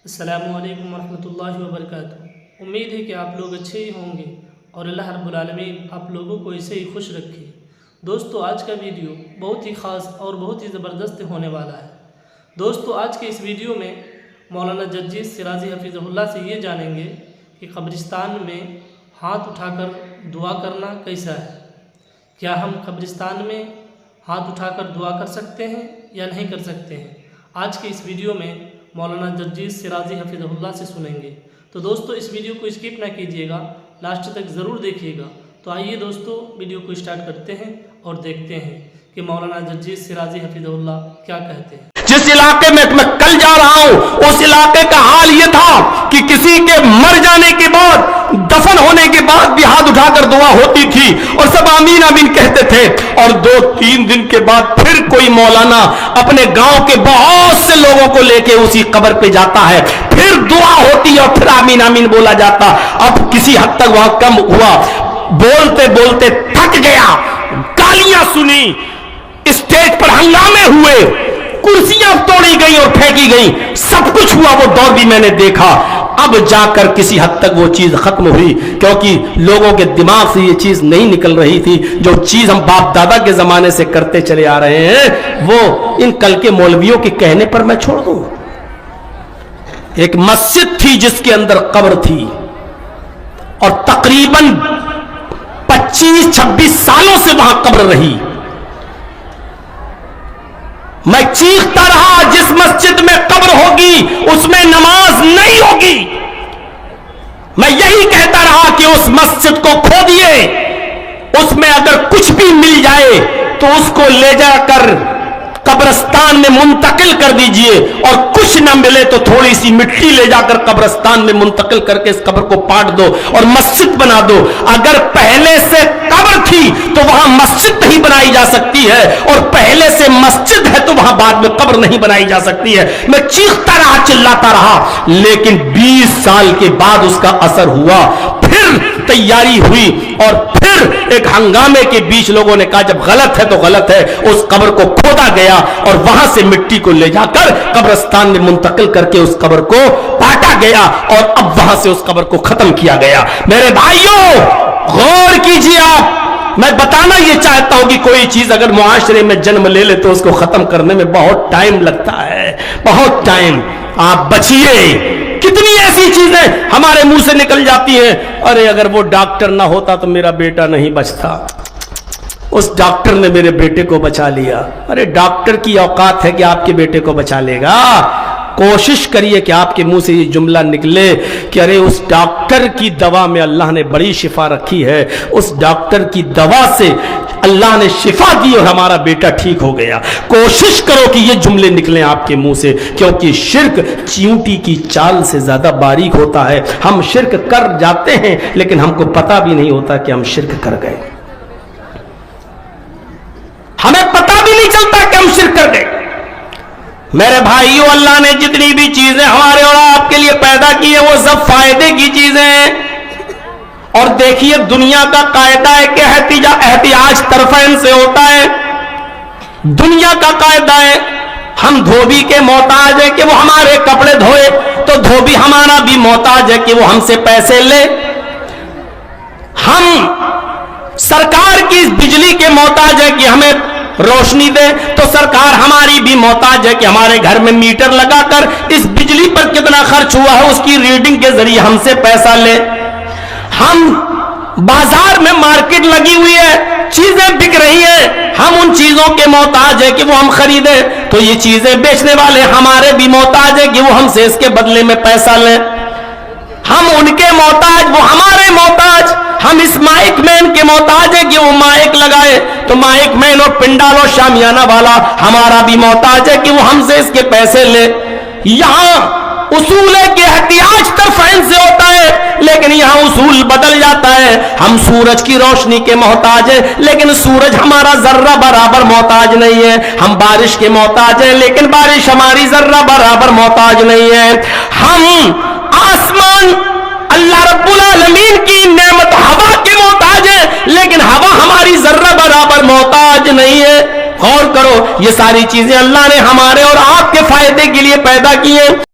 अस्सलामु अलैकुम वरहमतुल्लाहि वबरकातुहू। उम्मीद है कि आप लोग अच्छे ही होंगे और अल्लाह रब्बुल आलमीन आप लोगों को ऐसे ही खुश रखे। दोस्तों, आज का वीडियो बहुत ही ख़ास और बहुत ही ज़बरदस्त होने वाला है। दोस्तों, आज के इस वीडियो में मौलाना जज्जी सिराजी हफीज़हुल्लाह से ये जानेंगे कि कब्रिस्तान में हाथ उठाकर दुआ करना कैसा है। क्या हम कब्रिस्तान में हाथ उठाकर दुआ कर सकते हैं या नहीं कर सकते हैं, आज के इस वीडियो में मौलाना जज्जी सिराजी हफीज़हुल्लाह से सुनेंगे। तो दोस्तों, इस वीडियो को स्किप ना कीजिएगा, लास्ट तक ज़रूर देखिएगा। तो आइए दोस्तों, वीडियो को स्टार्ट करते हैं और देखते हैं कि मौलाना जज्जी सिराजी हफीज़हुल्लाह क्या कहते हैं। जिस इलाके में मैं कल जा रहा हूं उस इलाके का हाल यह था कि किसी के मर जाने के बाद, दफन होने के बाद भी हाथ उठाकर दुआ होती थी और सब आमीन आमीन कहते थे। और 2-3 दिन के बाद फिर कोई मौलाना अपने गांव के बहुत से लोगों को लेके उसी कब्र पे जाता है, फिर दुआ होती है और फिर आमीन आमीन बोला जाता। अब किसी हद तक वहां कम हुआ, बोलते बोलते थक गया, गालियां सुनी, स्टेज पर हंगामे हुए, कुर्सियां तोड़ी गई और फेंकी गई, सब कुछ हुआ, वो दौर भी मैंने देखा। अब जाकर किसी हद तक वो चीज खत्म हुई, क्योंकि लोगों के दिमाग से ये चीज नहीं निकल रही थी। जो चीज हम बाप दादा के जमाने से करते चले आ रहे हैं वो इन कल के मौलवियों के कहने पर मैं छोड़ दूं। एक मस्जिद थी जिसके अंदर कब्र थी और तकरीबन 25-26 सालों से वहां कब्र रही। मैं चीखता रहा, जिस मस्जिद में कब्र होगी उसमें नमाज नहीं होगी। मैं यही कहता रहा कि उस मस्जिद को खोदिए, उसमें अगर कुछ भी मिल जाए तो उसको ले जाकर कब्रिस्तान में मुंतकिल कर दीजिए, और कुछ न मिले तो थोड़ी सी मिट्टी ले जाकर कब्रिस्तान में मुंतकिल करके इस कब्र को पाट दो और मस्जिद बना दो। अगर पहले से कब्र थी तो वहां मस्जिद नहीं बनाई जा सकती है, और पहले से मस्जिद है तो वहां बाद में कब्र नहीं बनाई जा सकती है। मैं चीखता रहा, चिल्लाता रहा, लेकिन 20 साल के बाद उसका असर हुआ। फिर तैयारी हुई और फिर एक हंगामे के बीच लोगों ने कहा जब गलत है तो गलत है। उस कब्र को खोदा गया और वहां से मिट्टी को ले जाकर कब्रिस्तान में मुंतकिल करके उस कब्र को पाटा गया और अब वहां से उस कब्र को खत्म किया गया। मेरे भाइयों, गौर कीजिए आप। मैं बताना यह चाहता हूं कि कोई चीज अगर मुआशरे में जन्म ले ले तो उसको खत्म करने में बहुत टाइम लगता है, बहुत टाइम। आप बचिए। कितनी ऐसी चीजें हमारे मुंह से निकल जाती हैं, अरे अगर वो डॉक्टर ना होता तो मेरा बेटा नहीं बचता, उस डॉक्टर ने मेरे बेटे को बचा लिया। अरे डॉक्टर की औकात है कि आपके बेटे को बचा लेगा? कोशिश करिए कि आपके मुंह से ये जुमला निकले कि अरे उस डॉक्टर की दवा में अल्लाह ने बड़ी शिफा रखी है, उस डॉक्टर की दवा से अल्लाह ने शिफा दी और हमारा बेटा ठीक हो गया। कोशिश करो कि ये जुमले निकलें आपके मुंह से, क्योंकि शिर्क चींटी की चाल से ज्यादा बारीक होता है। हम शिर्क कर जाते हैं लेकिन हमको पता भी नहीं होता कि हम शिर्क कर गए। हमें पता भी नहीं चलता कि हम शिर्क कर गए। मेरे भाइयों, अल्लाह ने जितनी भी चीजें हमारे और आपके लिए पैदा की है वो सब फायदे की चीजें हैं। और देखिए, दुनिया का कायदा है कि एहतियाज तरफैन से होता है। दुनिया का कायदा है, हम धोबी के मोहताज है कि वो हमारे कपड़े धोए, तो धोबी हमारा भी मोहताज है कि वो हमसे पैसे ले। हम सरकार की बिजली के मोहताज है कि हमें रोशनी दे, तो सरकार हमारी भी मोहताज है कि हमारे घर में मीटर लगाकर इस बिजली पर कितना खर्च हुआ है उसकी रीडिंग के जरिए हमसे पैसा ले। हम बाजार में मार्केट लगी हुई है, चीजें बिक रही हैं, हम उन चीजों के मोहताज है कि वो हम खरीदें, तो ये चीजें बेचने वाले हमारे भी मोहताज है कि वो हमसे इसके बदले में पैसा लें। हम उनके मोहताज, वो हमारे मोहताज। हम इस माइक मैन के मोहताज है कि वो माइक लगाए, तो माइक मैन और पिंडाल और शामियाना वाला हमारा भी मोहताज है कि वो हमसे इसके पैसे ले। यहां उसूल है कि एहतियाज तरफैन से होता है, लेकिन यहां उसूल बदल जाता है। हम सूरज की रोशनी के मोहताज है, लेकिन सूरज हमारा जर्रा बराबर मोहताज नहीं है। हम बारिश के मोहताज है, लेकिन बारिश हमारी जर्रा बराबर मोहताज नहीं है। हम आसमान, अल्लाह रब्बुल आलमीन की नेमत हवा के मोहताज है, लेकिन हवा हमारी जर्रा बराबर मोहताज नहीं है। गौर करो, ये सारी चीजें अल्लाह ने हमारे और आपके फायदे के लिए पैदा की हैं।